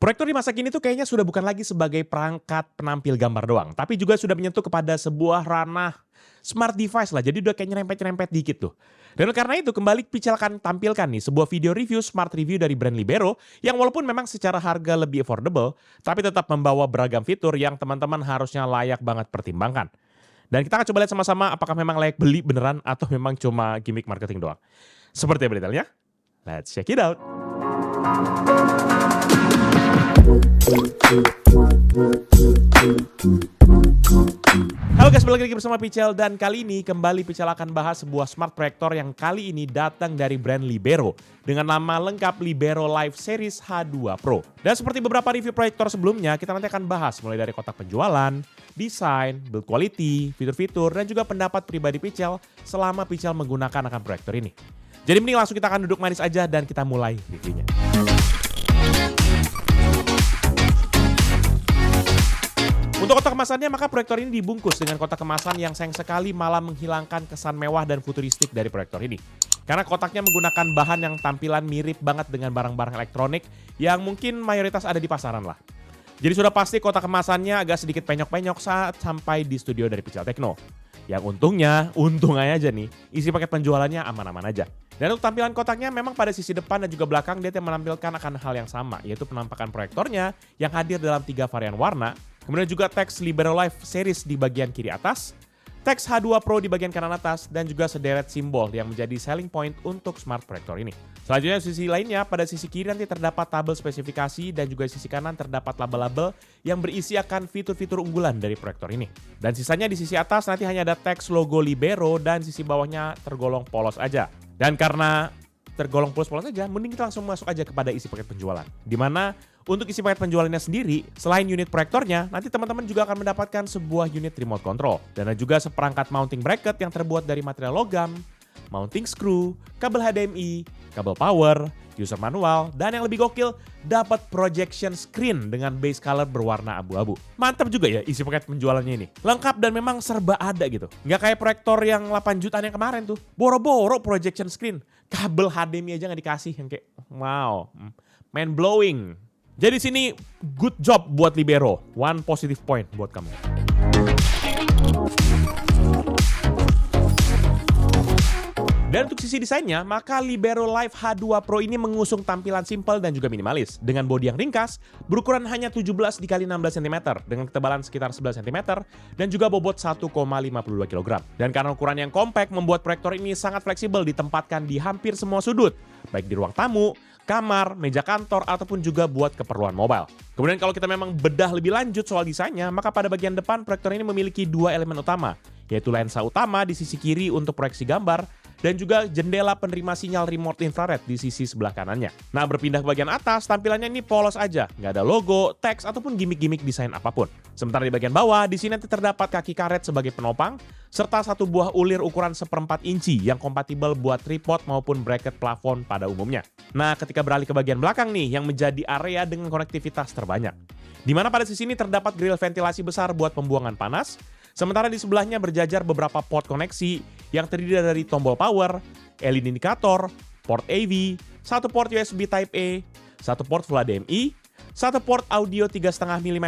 Proyektor di masa kini tuh kayaknya sudah bukan lagi sebagai perangkat penampil gambar doang, tapi juga sudah menyentuh kepada sebuah ranah smart device lah. Jadi udah kayak nyerempet-nyerempet dikit tuh. Dan karena itu kembali Pichel akan tampilkan nih sebuah video review smart review dari brand Libero yang walaupun memang secara harga lebih affordable, tapi tetap membawa beragam fitur yang teman-teman harusnya layak banget pertimbangkan. Dan kita akan coba lihat sama-sama apakah memang layak beli beneran atau memang cuma gimmick marketing doang. Seperti apa detailnya? Let's check it out. Halo guys, balik lagi bersama Pichel dan kali ini kembali Pichel akan bahas sebuah smart proyektor yang kali ini datang dari brand Libero dengan nama lengkap Libero Live Series H2 Pro. Dan seperti beberapa review proyektor sebelumnya, kita nanti akan bahas mulai dari kotak penjualan, desain, build quality, fitur-fitur, dan juga pendapat pribadi Pichel selama Pichel menggunakan akan proyektor ini. Jadi mending langsung kita akan duduk manis aja dan kita mulai reviewnya. Untuk kotak kemasannya, maka proyektor ini dibungkus dengan kotak kemasan yang sayang sekali malah menghilangkan kesan mewah dan futuristik dari proyektor ini. Karena kotaknya menggunakan bahan yang tampilan mirip banget dengan barang-barang elektronik yang mungkin mayoritas ada di pasaran lah. Jadi sudah pasti kotak kemasannya agak sedikit penyok-penyok saat sampai di studio dari Pichel Techno. Yang untung aja nih, isi paket penjualannya aman-aman aja. Dan untuk tampilan kotaknya memang pada sisi depan dan juga belakang dia menampilkan akan hal yang sama, yaitu penampakan proyektornya yang hadir dalam 3 varian warna. Kemudian juga teks Libero Live Series di bagian kiri atas, teks H2 Pro di bagian kanan atas, dan juga sederet simbol yang menjadi selling point untuk smart proyektor ini. Selanjutnya sisi lainnya, pada sisi kiri nanti terdapat tabel spesifikasi dan juga sisi kanan terdapat label-label yang berisi akan fitur-fitur unggulan dari proyektor ini. Dan sisanya di sisi atas nanti hanya ada teks logo Libero dan sisi bawahnya tergolong polos aja. Dan karena tergolong polos-polos aja, mending kita langsung masuk aja kepada isi paket penjualan. Dimana untuk isi paket penjualannya sendiri, selain unit proyektornya, nanti teman-teman juga akan mendapatkan sebuah unit remote control. Dan juga seperangkat mounting bracket yang terbuat dari material logam, mounting screw, kabel HDMI, kabel power, user manual, dan yang lebih gokil, dapat projection screen dengan base color berwarna abu-abu. Mantap juga ya isi paket penjualannya ini. Lengkap dan memang serba ada gitu. Nggak kayak proyektor yang 8 jutaan yang kemarin tuh. Boro-boro projection screen. Kabel HDMI aja nggak dikasih yang kayak wow, mind blowing. Jadi sini good job buat Libero. One positive point buat kamu. Dan untuk sisi desainnya, maka Libero Live H2 Pro ini mengusung tampilan simpel dan juga minimalis. Dengan bodi yang ringkas, berukuran hanya 17 x 16 cm, dengan ketebalan sekitar 11 cm, dan juga bobot 1,52 kg. Dan karena ukuran yang kompak, membuat proyektor ini sangat fleksibel ditempatkan di hampir semua sudut, baik di ruang tamu, kamar, meja kantor, ataupun juga buat keperluan mobile. Kemudian kalau kita memang bedah lebih lanjut soal desainnya, maka pada bagian depan proyektor ini memiliki 2 elemen utama, yaitu lensa utama di sisi kiri untuk proyeksi gambar, dan juga jendela penerima sinyal remote infrared di sisi sebelah kanannya. Nah, berpindah ke bagian atas, tampilannya ini polos aja. Nggak ada logo, teks, ataupun gimmick-gimmick desain apapun. Sementara di bagian bawah, di sini nanti terdapat kaki karet sebagai penopang, serta satu buah ulir ukuran 1/4 inci yang kompatibel buat tripod maupun bracket plafon pada umumnya. Nah, ketika beralih ke bagian belakang nih, yang menjadi area dengan konektivitas terbanyak. Di mana pada sisi ini terdapat grill ventilasi besar buat pembuangan panas, sementara di sebelahnya berjajar beberapa port koneksi yang terdiri dari tombol power, LED indikator, port AV, satu port USB Type-A, satu port Full HDMI, satu port audio 3,5 mm,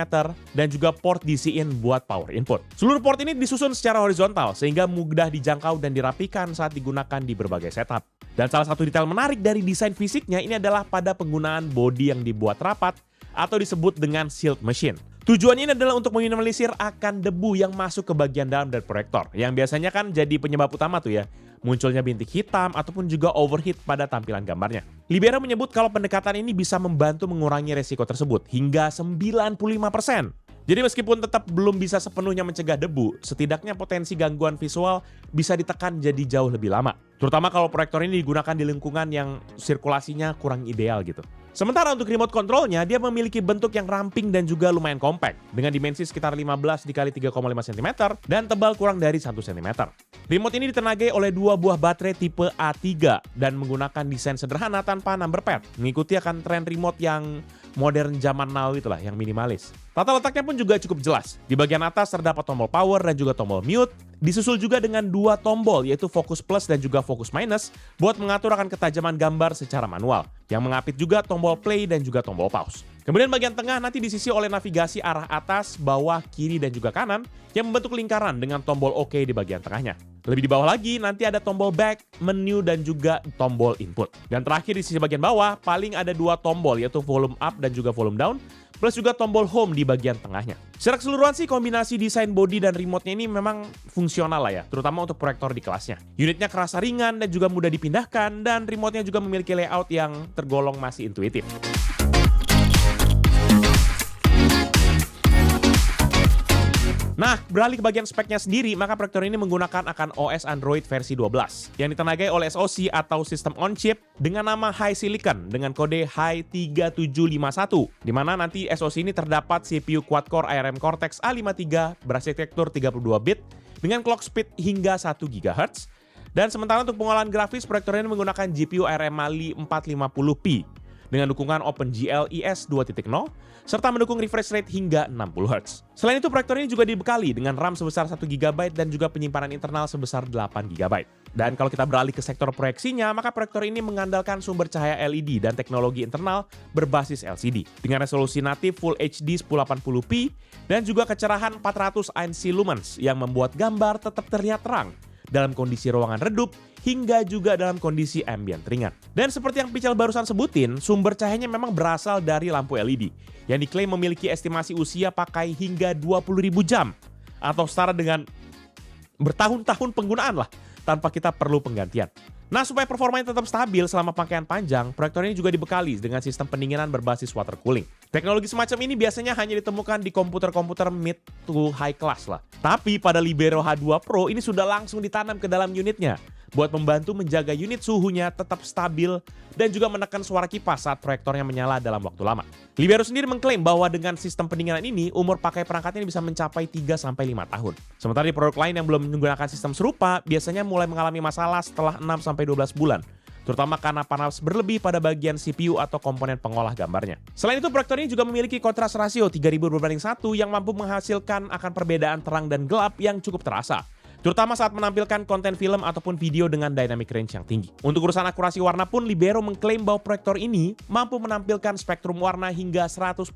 dan juga port DC-in buat power input. Seluruh port ini disusun secara horizontal sehingga mudah dijangkau dan dirapikan saat digunakan di berbagai setup. Dan salah satu detail menarik dari desain fisiknya ini adalah pada penggunaan bodi yang dibuat rapat atau disebut dengan sealed machine. Tujuannya ini adalah untuk meminimalisir akan debu yang masuk ke bagian dalam dari proyektor, yang biasanya kan jadi penyebab utama tuh ya, munculnya bintik hitam ataupun juga overheat pada tampilan gambarnya. Libero menyebut kalau pendekatan ini bisa membantu mengurangi resiko tersebut hingga 95%. Jadi meskipun tetap belum bisa sepenuhnya mencegah debu, setidaknya potensi gangguan visual bisa ditekan jadi jauh lebih lama. Terutama kalau proyektor ini digunakan di lingkungan yang sirkulasinya kurang ideal gitu. Sementara untuk remote controlnya, dia memiliki bentuk yang ramping dan juga lumayan kompak, dengan dimensi sekitar 15 x 3,5 cm dan tebal kurang dari 1 cm. Remote ini ditenagai oleh 2 buah baterai tipe A3 dan menggunakan desain sederhana tanpa number pad, mengikuti akan tren remote yang modern zaman now itulah yang minimalis. Tata letaknya pun juga cukup jelas. Di bagian atas terdapat tombol power dan juga tombol mute, disusul juga dengan 2 tombol yaitu focus plus dan juga focus minus buat mengatur akan ketajaman gambar secara manual. Yang mengapit juga tombol play dan juga tombol pause. Kemudian bagian tengah nanti disisi oleh navigasi arah atas, bawah, kiri, dan juga kanan yang membentuk lingkaran dengan tombol OK di bagian tengahnya. Lebih di bawah lagi nanti ada tombol back, menu, dan juga tombol input. Dan terakhir di sisi bagian bawah paling ada 2 tombol yaitu volume up dan juga volume down, plus juga tombol home di bagian tengahnya. Secara keseluruhan sih kombinasi desain body dan remote-nya ini memang fungsional lah ya, terutama untuk proyektor di kelasnya. Unitnya kerasa ringan dan juga mudah dipindahkan, dan remote-nya juga memiliki layout yang tergolong masih intuitif. Nah, beralih ke bagian speknya sendiri, maka proyektor ini menggunakan akan OS Android versi 12 yang ditenagai oleh SoC atau System on Chip dengan nama HiSilicon dengan kode Hi3751, di mana nanti SoC ini terdapat CPU quad-core ARM Cortex A53 berarsitektur 32 bit dengan clock speed hingga 1 GHz. Dan sementara untuk pengolahan grafis, proyektor ini menggunakan GPU ARM Mali 450p dengan dukungan OpenGL ES 2.0 serta mendukung refresh rate hingga 60 Hz. Selain itu, proyektor ini juga dibekali dengan RAM sebesar 1 GB dan juga penyimpanan internal sebesar 8 GB. Dan kalau kita beralih ke sektor proyeksinya, maka proyektor ini mengandalkan sumber cahaya LED dan teknologi internal berbasis LCD dengan resolusi natif Full HD 1080p dan juga kecerahan 400 ANSI lumens yang membuat gambar tetap terlihat terang dalam kondisi ruangan redup hingga juga dalam kondisi ambient ringan. Dan seperti yang Pichel barusan sebutin, sumber cahayanya memang berasal dari lampu LED yang diklaim memiliki estimasi usia pakai hingga 20.000 jam atau setara dengan bertahun-tahun penggunaan lah tanpa kita perlu penggantian. Nah, supaya performanya tetap stabil selama pakaian panjang, proyektor ini juga dibekali dengan sistem pendinginan berbasis water cooling. Teknologi semacam ini biasanya hanya ditemukan di komputer-komputer mid to high class lah. Tapi pada Libero H2 Pro ini sudah langsung ditanam ke dalam unitnya buat membantu menjaga unit suhunya tetap stabil dan juga menekan suara kipas saat proyektornya menyala dalam waktu lama. Libero sendiri mengklaim bahwa dengan sistem pendinginan ini, umur pakai perangkatnya bisa mencapai 3-5 tahun. Sementara di produk lain yang belum menggunakan sistem serupa, biasanya mulai mengalami masalah setelah 6-12 bulan, terutama karena panas berlebih pada bagian CPU atau komponen pengolah gambarnya. Selain itu, proyektor ini juga memiliki kontras rasio 3000:1 yang mampu menghasilkan akan perbedaan terang dan gelap yang cukup terasa, terutama saat menampilkan konten film ataupun video dengan dynamic range yang tinggi. Untuk urusan akurasi warna pun, Libero mengklaim bahwa proyektor ini mampu menampilkan spektrum warna hingga 110%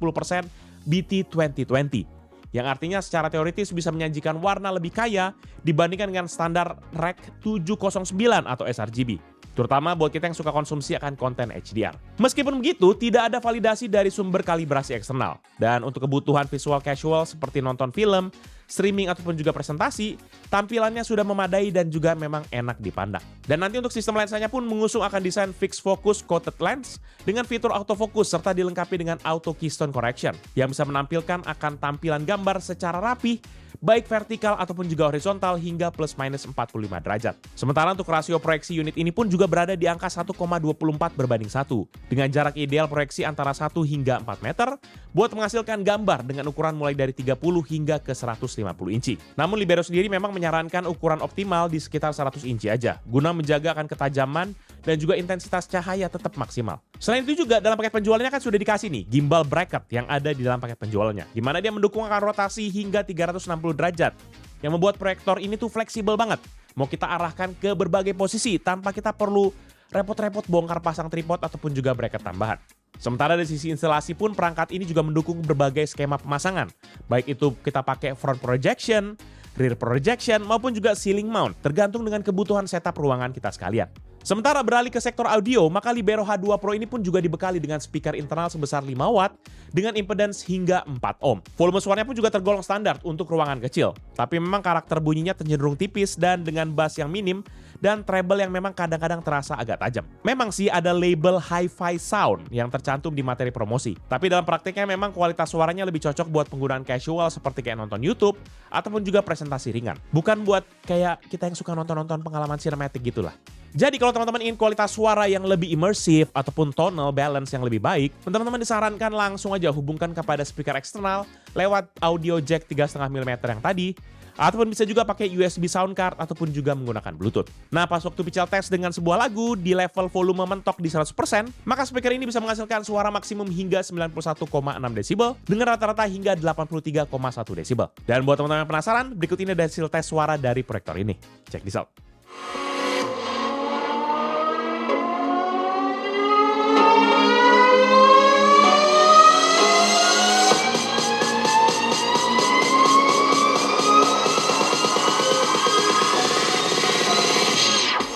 BT 2020, yang artinya secara teoritis bisa menyajikan warna lebih kaya dibandingkan dengan standar Rec 709 atau sRGB, terutama buat kita yang suka konsumsi akan konten HDR. Meskipun begitu, tidak ada validasi dari sumber kalibrasi eksternal. Dan untuk kebutuhan visual casual seperti nonton film, streaming ataupun juga presentasi, tampilannya sudah memadai dan juga memang enak dipandang. Dan nanti untuk sistem lensanya pun mengusung akan desain fixed focus coated lens dengan fitur autofocus serta dilengkapi dengan auto keystone correction yang bisa menampilkan akan tampilan gambar secara rapi, baik vertikal ataupun juga horizontal hingga plus minus 45 derajat. Sementara untuk rasio proyeksi unit ini pun juga berada di angka 1,24:1 dengan jarak ideal proyeksi antara 1 hingga 4 meter buat menghasilkan gambar dengan ukuran mulai dari 30 hingga ke 150 inci. Namun Libero sendiri memang menyarankan ukuran optimal di sekitar 100 inci aja guna menjaga akan ketajaman dan juga intensitas cahaya tetap maksimal. Selain itu juga dalam paket penjualannya kan sudah dikasih nih gimbal bracket yang ada di dalam paket penjualannya, di mana dia mendukung akan rotasi hingga 360 derajat yang membuat proyektor ini tuh fleksibel banget. Mau kita arahkan ke berbagai posisi tanpa kita perlu repot-repot bongkar pasang tripod ataupun juga bracket tambahan. Sementara dari sisi instalasi pun perangkat ini juga mendukung berbagai skema pemasangan, baik itu kita pakai front projection, rear projection maupun juga ceiling mount, tergantung dengan kebutuhan setup ruangan kita sekalian. Sementara beralih ke sektor audio, maka Libero H2 Pro ini pun juga dibekali dengan speaker internal sebesar 5 watt dengan impedance hingga 4 ohm. Volume suaranya pun juga tergolong standar untuk ruangan kecil, tapi memang karakter bunyinya cenderung tipis dan dengan bass yang minim dan treble yang memang kadang-kadang terasa agak tajam. Memang sih ada label hi-fi sound yang tercantum di materi promosi, tapi dalam praktiknya memang kualitas suaranya lebih cocok buat penggunaan casual seperti kayak nonton YouTube ataupun juga presentasi ringan. Bukan buat kayak kita yang suka nonton-nonton pengalaman sinematik gitulah. Jadi kalau teman-teman ingin kualitas suara yang lebih imersif ataupun tonal balance yang lebih baik, teman-teman disarankan langsung aja hubungkan kepada speaker eksternal lewat audio jack 3,5 mm yang tadi, ataupun bisa juga pakai USB sound card ataupun juga menggunakan Bluetooth. Nah, pas waktu Pical tes dengan sebuah lagu di level volume mentok di 100%, maka speaker ini bisa menghasilkan suara maksimum hingga 91,6 desibel dengan rata-rata hingga 83,1 desibel. Dan buat teman-teman yang penasaran, berikut ini ada hasil tes suara dari proyektor ini. Check this out.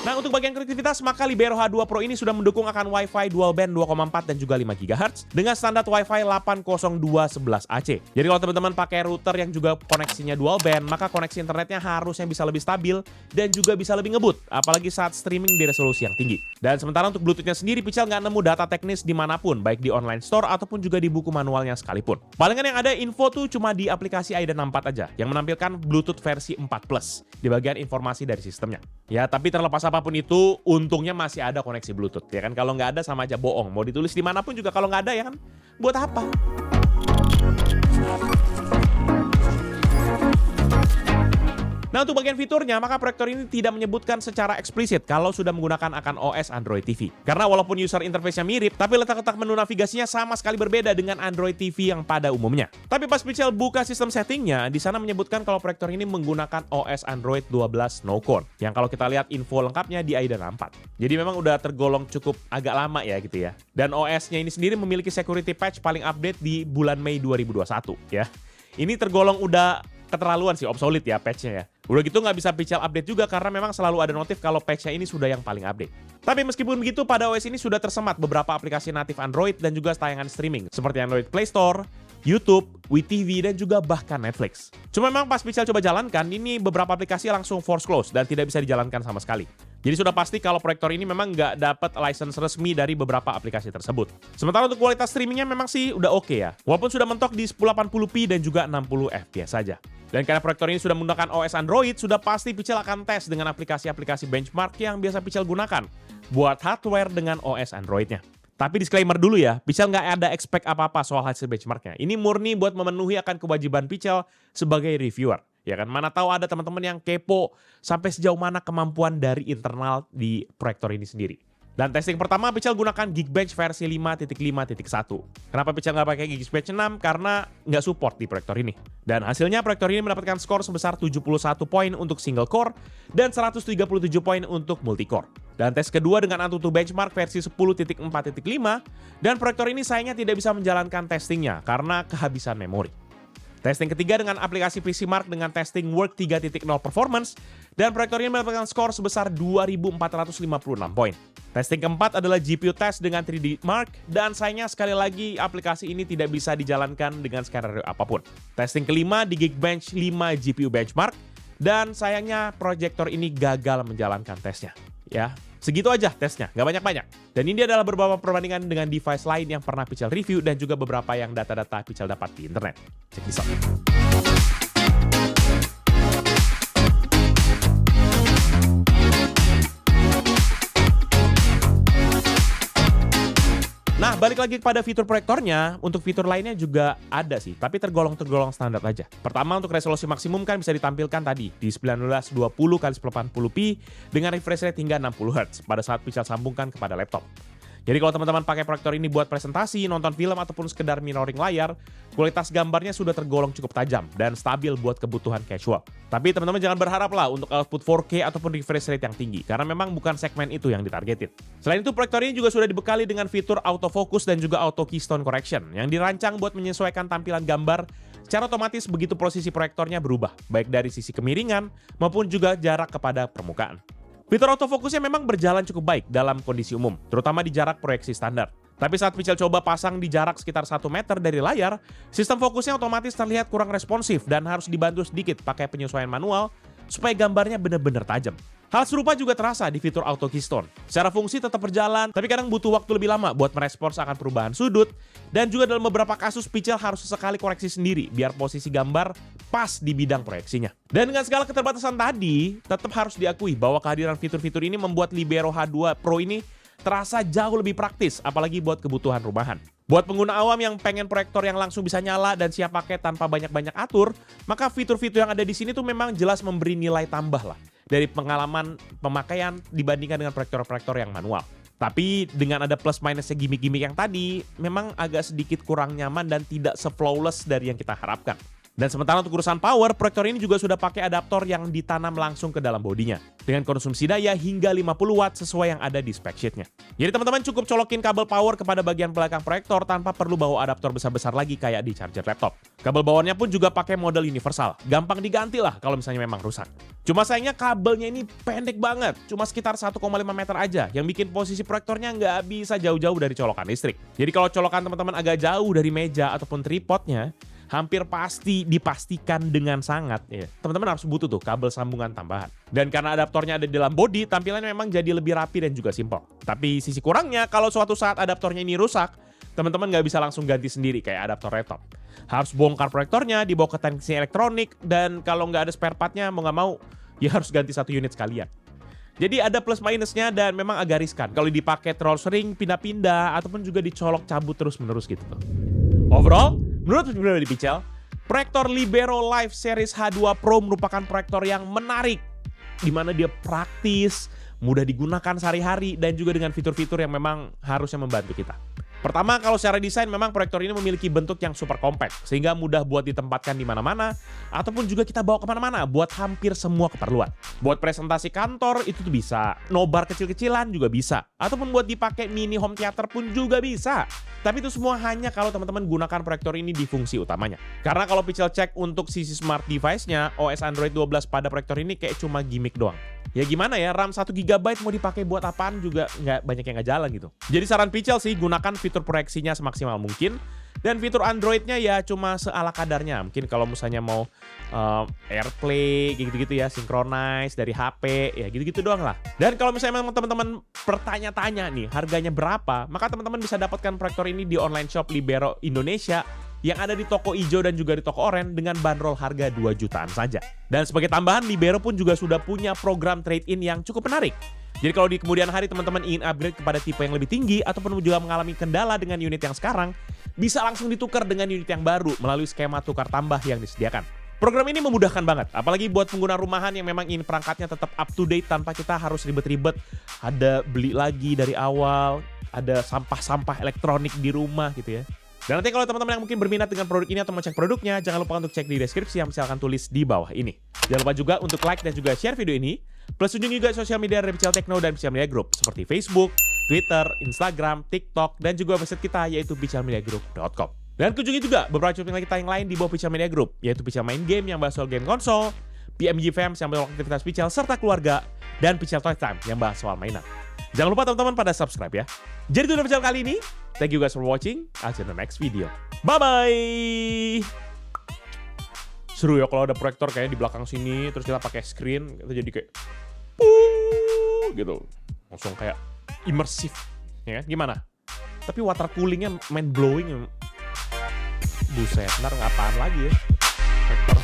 Nah, untuk bagian konektivitas, maka Libero H2 Pro ini sudah mendukung akan Wi-Fi dual band 2,4 dan juga 5 GHz dengan standar Wi-Fi 802.11ac. Jadi kalau teman-teman pakai router yang juga koneksinya dual band, maka koneksi internetnya harusnya bisa lebih stabil dan juga bisa lebih ngebut, apalagi saat streaming di resolusi yang tinggi. Dan sementara untuk Bluetooth-nya sendiri, Pical nggak nemu data teknis dimanapun, baik di online store ataupun juga di buku manualnya sekalipun. Palingan yang ada info tuh cuma di aplikasi Aidan 64 aja, yang menampilkan Bluetooth versi 4 Plus di bagian informasi dari sistemnya. Ya, tapi terlepas apapun itu, untungnya masih ada koneksi Bluetooth. Ya kan, kalau nggak ada sama aja bohong. Mau ditulis dimanapun juga kalau nggak ada, ya kan, buat apa? Nah, untuk bagian fiturnya, maka proyektor ini tidak menyebutkan secara eksplisit kalau sudah menggunakan akan OS Android TV. Karena walaupun user interface-nya mirip, tapi letak-letak menu navigasinya sama sekali berbeda dengan Android TV yang pada umumnya. Tapi pas Pical buka sistem settingnya, di sana menyebutkan kalau proyektor ini menggunakan OS Android 12 Snowcone, yang kalau kita lihat info lengkapnya di Aidan 4. Jadi memang udah tergolong cukup agak lama ya gitu ya. Dan OS-nya ini sendiri memiliki security patch paling update di bulan Mei 2021 ya. Ini tergolong udah keterlaluan sih, obsolete ya patch-nya ya. Udah gitu nggak bisa Pical update juga karena memang selalu ada notif kalau patch-nya ini sudah yang paling update. Tapi meskipun begitu, pada OS ini sudah tersemat beberapa aplikasi natif Android dan juga tayangan streaming seperti Android Play Store, YouTube, WeTV, dan juga bahkan Netflix. Cuma memang pas Pical coba jalankan, ini beberapa aplikasi langsung force close dan tidak bisa dijalankan sama sekali. Jadi sudah pasti kalau proyektor ini memang nggak dapat license resmi dari beberapa aplikasi tersebut. Sementara untuk kualitas streamingnya memang sih udah oke ya. Walaupun sudah mentok di 1080p dan juga 60 fps saja. Dan karena proyektor ini sudah menggunakan OS Android, sudah pasti Pical akan tes dengan aplikasi-aplikasi benchmark yang biasa Pical gunakan buat hardware dengan OS Androidnya. Tapi disclaimer dulu ya, Pical nggak ada expect apa-apa soal hasil benchmarknya. Ini murni buat memenuhi akan kewajiban Pical sebagai reviewer. Ya kan, mana tahu ada teman-teman yang kepo sampai sejauh mana kemampuan dari internal di proyektor ini sendiri. Dan testing pertama Pical gunakan Geekbench versi 5.5.1. Kenapa Pical nggak pakai Geekbench 6? Karena nggak support di proyektor ini. Dan hasilnya proyektor ini mendapatkan skor sebesar 71 poin untuk single core dan 137 poin untuk multi-core. Dan tes kedua dengan AnTuTu Benchmark versi 10.4.5 dan proyektor ini sayangnya tidak bisa menjalankan testingnya karena kehabisan memori. Testing ketiga dengan aplikasi PCMark dengan testing Work 3.0 performance dan proyektor ini mendapatkan skor sebesar 2.456 poin. Testing keempat adalah GPU test dengan 3D Mark dan sayangnya sekali lagi aplikasi ini tidak bisa dijalankan dengan skenario apapun. Testing kelima di Geekbench 5 GPU Benchmark dan sayangnya proyektor ini gagal menjalankan tesnya. Ya, segitu aja tesnya, nggak banyak-banyak. Dan ini adalah beberapa perbandingan dengan device lain yang pernah Pical review dan juga beberapa yang data-data Pical dapat di internet. Check this out. Nah, balik lagi kepada fitur proyektornya, untuk fitur lainnya juga ada sih, tapi tergolong standar aja. Pertama, untuk resolusi maksimum kan bisa ditampilkan tadi di 1920x1080p dengan refresh rate hingga 60Hz pada saat Pical sambungkan kepada laptop. Jadi kalau teman-teman pakai proyektor ini buat presentasi, nonton film, ataupun sekedar mirroring layar, kualitas gambarnya sudah tergolong cukup tajam dan stabil buat kebutuhan casual. Tapi teman-teman jangan berharap lah untuk output 4K ataupun refresh rate yang tinggi, karena memang bukan segmen itu yang ditargetin. Selain itu, proyektor ini juga sudah dibekali dengan fitur autofocus dan juga auto keystone correction, yang dirancang buat menyesuaikan tampilan gambar secara otomatis begitu posisi proyektornya berubah, baik dari sisi kemiringan maupun juga jarak kepada permukaan. Fitur autofokusnya memang berjalan cukup baik dalam kondisi umum, terutama di jarak proyeksi standar. Tapi saat Pical coba pasang di jarak sekitar 1 meter dari layar, sistem fokusnya otomatis terlihat kurang responsif dan harus dibantu sedikit pakai penyesuaian manual supaya gambarnya benar-benar tajam. Hal serupa juga terasa di fitur Auto Keystone. Secara fungsi tetap berjalan, tapi kadang butuh waktu lebih lama buat merespons akan perubahan sudut, dan juga dalam beberapa kasus Pical harus sesekali koreksi sendiri biar posisi gambar pas di bidang proyeksinya. Dan dengan segala keterbatasan tadi, tetap harus diakui bahwa kehadiran fitur-fitur ini membuat Libero H2 Pro ini terasa jauh lebih praktis, apalagi buat kebutuhan rumahan. Buat pengguna awam yang pengen proyektor yang langsung bisa nyala dan siap pakai tanpa banyak-banyak atur, maka fitur-fitur yang ada di sini tuh memang jelas memberi nilai tambah lah dari pengalaman pemakaian dibandingkan dengan proyektor-proyektor yang manual. Tapi dengan ada plus minusnya gimmick-gimmick yang tadi, memang agak sedikit kurang nyaman dan tidak se-flawless dari yang kita harapkan. Dan sementara untuk urusan power, proyektor ini juga sudah pakai adaptor yang ditanam langsung ke dalam bodinya, dengan konsumsi daya hingga 50 watt sesuai yang ada di spec sheet-nya. Jadi teman-teman cukup colokin kabel power kepada bagian belakang proyektor tanpa perlu bawa adaptor besar-besar lagi kayak di charger laptop. Kabel bawaannya pun juga pakai model universal, gampang diganti lah kalau misalnya memang rusak. Cuma sayangnya kabelnya ini pendek banget, cuma sekitar 1,5 meter aja, yang bikin posisi proyektornya nggak bisa jauh-jauh dari colokan listrik. Jadi kalau colokan teman-teman agak jauh dari meja ataupun tripodnya, hampir pasti dipastikan dengan sangat ya. Teman-teman harus butuh tuh kabel sambungan tambahan. Dan karena adaptornya ada di dalam body, tampilannya memang jadi lebih rapi dan juga simpel. Tapi sisi kurangnya, kalau suatu saat adaptornya ini rusak, teman-teman nggak bisa langsung ganti sendiri kayak adaptor laptop. Harus bongkar proyektornya, dibawa ke teknisi elektronik, dan kalau nggak ada spare partnya, mau nggak mau, ya harus ganti satu unit sekalian. Jadi ada plus minusnya dan memang agak riskan kalau dipakai terlalu sering, pindah-pindah, ataupun juga dicolok cabut terus-menerus gitu tuh. Overall, menurut pribadi Pichel, proyektor Libero Live Series H2 Pro merupakan proyektor yang menarik, di mana dia praktis, mudah digunakan sehari-hari, dan juga dengan fitur-fitur yang memang harusnya membantu kita. Pertama, kalau secara desain memang proyektor ini memiliki bentuk yang super compact, sehingga mudah buat ditempatkan di mana-mana, ataupun juga kita bawa kemana-mana buat hampir semua keperluan. Buat presentasi kantor itu tuh bisa, nobar kecil-kecilan juga bisa, ataupun buat dipakai mini home theater pun juga bisa. Tapi itu semua hanya kalau teman-teman gunakan proyektor ini di fungsi utamanya. Karena kalau Pichel cek untuk sisi smart device-nya, OS Android 12 pada proyektor ini kayak cuma gimmick doang. Ya gimana ya, RAM 1 GB mau dipakai buat apaan juga nggak banyak yang nggak jalan gitu. Jadi saran Pichel sih, gunakan fitur proyeksinya semaksimal mungkin. Dan fitur Android-nya ya cuma seala kadarnya. Mungkin kalau misalnya mau AirPlay, gitu-gitu ya, synchronize dari HP, ya gitu-gitu doang lah. Dan kalau misalnya memang teman-teman bertanya-tanya nih, harganya berapa, maka teman-teman bisa dapatkan proyektor ini di online shop Libero Indonesia yang ada di toko hijau dan juga di toko oranye dengan bandrol harga 2 jutaan saja. Dan sebagai tambahan, Libero pun juga sudah punya program trade-in yang cukup menarik. Jadi kalau di kemudian hari teman-teman ingin upgrade kepada tipe yang lebih tinggi ataupun juga mengalami kendala dengan unit yang sekarang, bisa langsung ditukar dengan unit yang baru melalui skema tukar tambah yang disediakan. Program ini memudahkan banget, apalagi buat pengguna rumahan yang memang ingin perangkatnya tetap up to date tanpa kita harus ribet-ribet, ada beli lagi dari awal, ada sampah-sampah elektronik di rumah gitu ya. Dan nanti kalau teman-teman yang mungkin berminat dengan produk ini atau mau cek produknya, jangan lupa untuk cek di deskripsi yang misalkan tulis di bawah ini. Jangan lupa juga untuk like dan juga share video ini. Plus kunjungi juga sosial media dari Pichel Techno dan Pichel Media Group seperti Facebook, Twitter, Instagram, TikTok, dan juga website kita yaitu pichelmediagroup.com. Dan kunjungi juga beberapa channel kita yang lain di bawah Pichel Media Group, yaitu Pichel Main Game yang bahas soal game konsol, PMG Fams yang bahas aktivitas Pichel serta keluarga, dan Pichel Toy Time yang bahas soal mainan. Jangan lupa teman-teman pada subscribe ya. Jadi itu udah Pichel kali ini. Thank you guys for watching. I'll see you in the next video. Bye-bye! Seru ya kalau ada proyektor kayak di belakang sini, terus kita pakai screen, itu jadi kayak gitu. Langsung kayak imersif. Ya kan? Gimana? Tapi water coolingnya mind blowing. Buset, ntar ngapaan lagi ya proyektor.